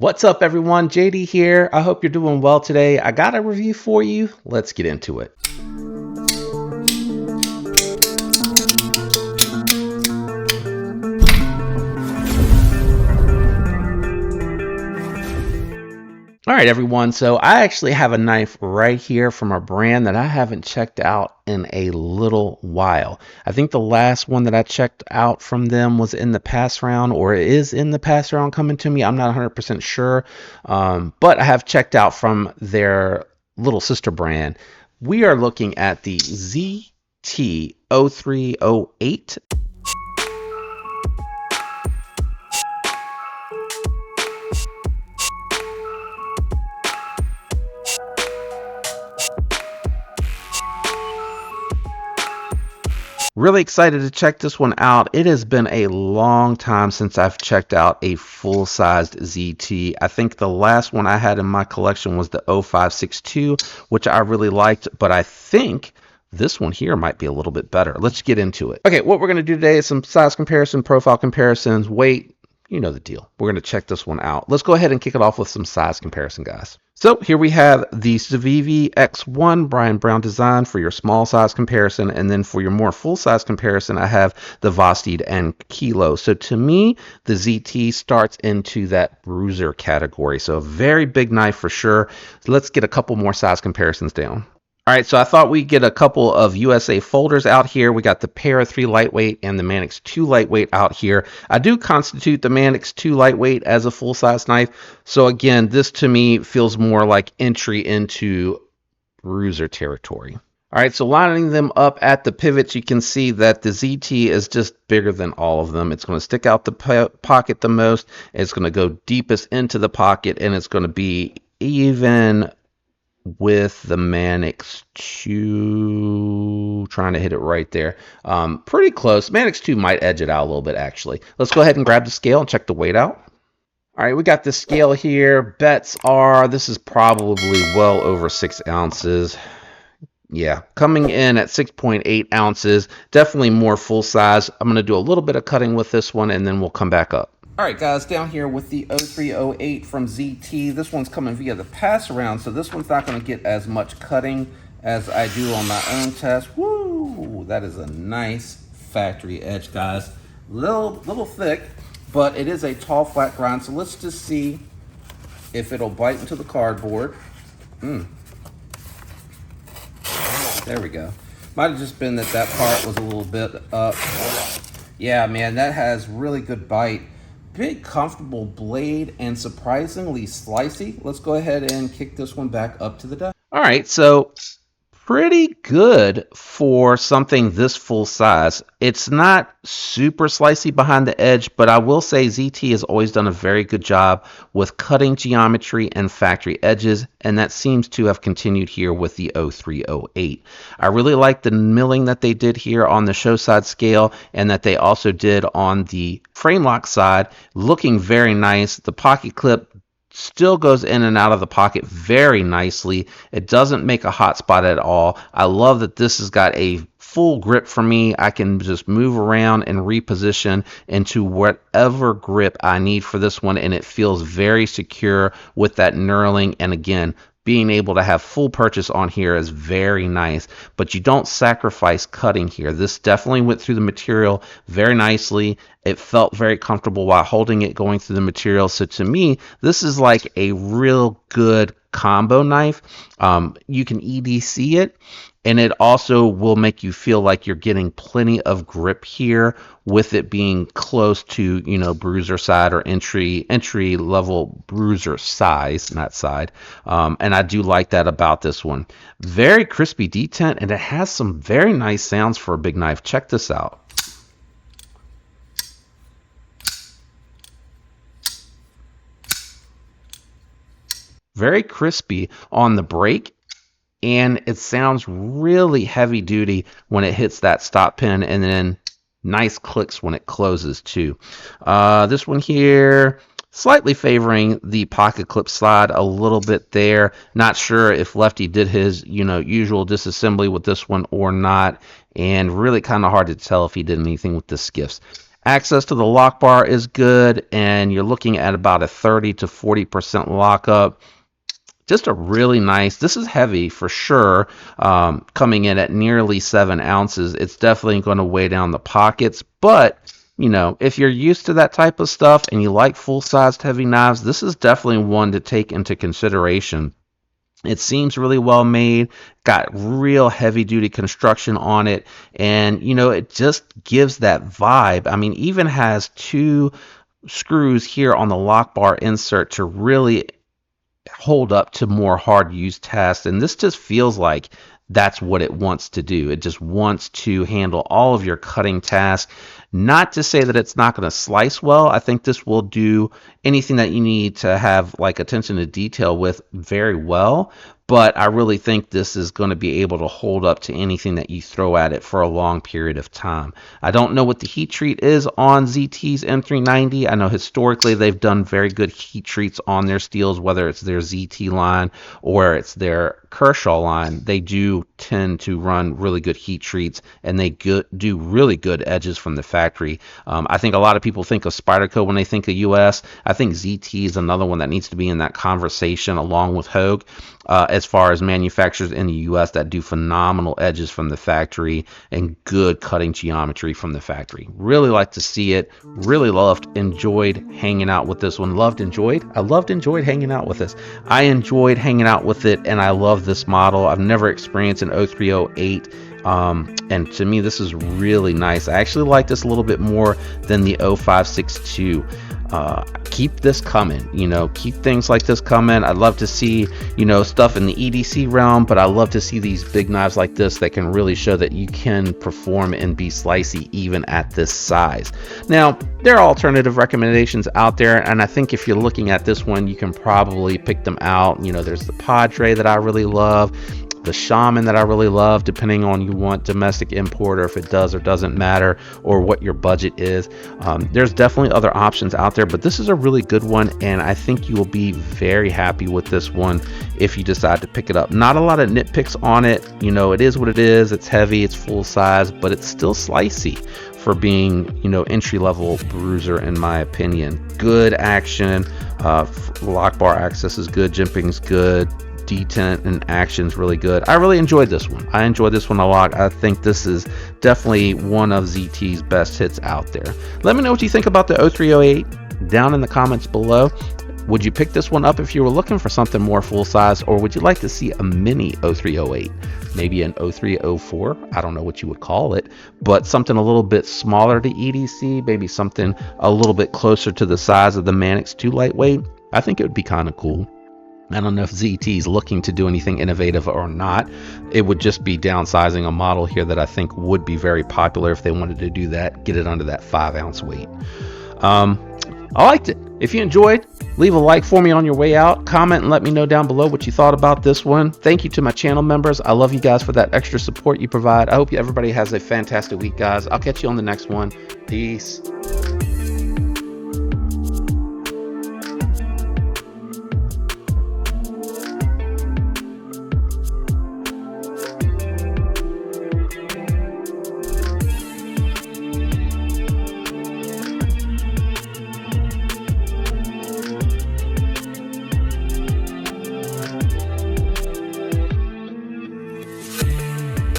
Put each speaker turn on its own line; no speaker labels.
What's up, everyone? JD here. I hope you're doing well today. I got a review for you. Let's get into it. All right, everyone. So I actually have a knife right here from a brand that I haven't checked out in a little while. I think the last one that I checked out from them was in the pass round, or is in the pass round coming to me. I'm not 100% sure, but I have checked out from their little sister brand. We are looking at the ZT-0308. Really excited to check this one out. It has been a long time since I've checked out a full-sized ZT. I think the last one I had in my collection was the 0562, which I really liked, but I think this one here might be a little bit better. Let's get into it. Okay, what we're going to do today is some size comparison, profile comparisons, weight. You know the deal. We're going to check this one out. Let's go ahead and kick it off with some size comparison, guys. So here we have the Civivi X1 Brian Brown design for your small size comparison, and then for your more full size comparison, I have the Vosteed and Kilo. So to me, the ZT starts into that bruiser category. So a very big knife for sure. So let's get a couple more size comparisons down. All right, so I thought we'd get a couple of USA folders out here. We got the Para 3 lightweight and the Manix 2 lightweight out here. I do constitute the Manix 2 lightweight as a full-size knife. So again, this to me feels more like entry into bruiser territory. All right, so lining them up at the pivots, you can see that the ZT is just bigger than all of them. It's going to stick out the pocket the most. It's going to go deepest into the pocket, and it's going to be even with the Manix 2, trying to hit it right there. Pretty close. Manix 2 might edge it out a little bit, actually. Let's go ahead and grab the scale and check the weight out. All right, we got the scale here. Bets are, this is probably well over 6 ounces. Yeah, coming in at 6.8 ounces. Definitely more full size. I'm going to do a little bit of cutting with this one, and then we'll come back up. All right, guys, down here with the 0308 from ZT. This one's coming via the pass around, so this one's not going to get as much cutting as I do on my own test. Woo! That is a nice factory edge, guys. Little thick, but it is a tall, flat grind, so let's just see if it'll bite into the cardboard. There we go. Might have just been that part was a little bit up. Yeah, man, that has really good bite. Big, comfortable blade and surprisingly slicey. Let's go ahead and kick this one back up to the deck. All right, so pretty good for something this full size. It's not super slicey behind the edge, but I will say ZT has always done a very good job with cutting geometry and factory edges, and that seems to have continued here with the 0308. I really like the milling that they did here on the show side scale, and that they also did on the frame lock side, looking very nice. The pocket clip still goes in and out of the pocket very nicely. It doesn't make a hot spot at all. I love that this has got a full grip for me. I can just move around and reposition into whatever grip I need for this one, and it feels very secure with that knurling. And again, being able to have full purchase on here is very nice, but you don't sacrifice cutting here. This definitely went through the material very nicely. It felt very comfortable while holding it going through the material. So to me, this is like a real good combo knife. You can EDC it, and it also will make you feel like you're getting plenty of grip here with it being close to, you know, bruiser side or entry level bruiser size, not side. And I do like that about this one. Very crispy detent, and it has some very nice sounds for a big knife. Check this out. Very crispy on the break, and it sounds really heavy duty when it hits that stop pin, and then nice clicks when it closes too. This one here, slightly favoring the pocket clip slide a little bit there. Not sure if Lefty did his, you know, usual disassembly with this one or not, and really kind of hard to tell if he did anything with the skiffs. Access to the lock bar is good, and you're looking at about a 30 to 40% lockup. Just a really nice, this is heavy for sure, coming in at nearly 7 ounces. It's definitely going to weigh down the pockets, but you know, if you're used to that type of stuff and you like full-sized heavy knives, this is definitely one to take into consideration. It seems really well made, got real heavy duty construction on it, and you know, it just gives that vibe. I mean, even has 2 screws here on the lock bar insert to really hold up to more hard use tests, and this just feels like that's what it wants to do. It just wants to handle all of your cutting tasks. Not to say that it's not going to slice well. I think this will do anything that you need to have like attention to detail with very well, but I really think this is going to be able to hold up to anything that you throw at it for a long period of time. I don't know what the heat treat is on ZT's M390. I know historically they've done very good heat treats on their steels, whether it's their ZT line or it's their Kershaw line. They do tend to run really good heat treats, and they do really good edges from the factory. I think a lot of people think of Spyderco when they think of US. I think ZT is another one that needs to be in that conversation along with Hogue. As far as manufacturers in the US that do phenomenal edges from the factory and good cutting geometry from the factory. Really like to see it. Really enjoyed hanging out with this one. Enjoyed hanging out with this. I enjoyed hanging out with it, and I love this model. I've never experienced an 0308. And to me, this is really nice. I actually like this a little bit more than the 0562. Keep this coming, you know, keep things like this coming. I'd love to see, you know, stuff in the EDC realm, but I love to see these big knives like this that can really show that you can perform and be slicey even at this size. Now, there are alternative recommendations out there, and I think if you're looking at this one, you can probably pick them out. You know, there's the Padre that I really love, the Shaman that I really love, depending on you want domestic import or if it does or doesn't matter or what your budget is. There's definitely other options out there, but this is a really good one, and I think you will be very happy with this one if you decide to pick it up. Not a lot of nitpicks on it. You know, it is what it is. It's heavy, it's full size, but it's still slicey for being, you know, entry-level bruiser in my opinion. Good action, lock bar access is good, jimping's good, detent and action's really good. I really enjoyed this one. I enjoyed this one a lot. I think this is definitely one of ZT's best hits out there. Let me know what you think about the 0308 down in the comments below. Would you pick this one up if you were looking for something more full size, or would you like to see a mini 0308? Maybe an 0304? I don't know what you would call it, but something a little bit smaller to EDC, maybe something a little bit closer to the size of the Manix 2 lightweight. I think it would be kind of cool. I don't know if ZT is looking to do anything innovative or not. It would just be downsizing a model here that I think would be very popular if they wanted to do that, get it under that 5-ounce weight. I liked it. If you enjoyed, leave a like for me on your way out. Comment and let me know down below what you thought about this one. Thank you to my channel members. I love you guys for that extra support you provide. I hope everybody has a fantastic week, guys. I'll catch you on the next one. Peace.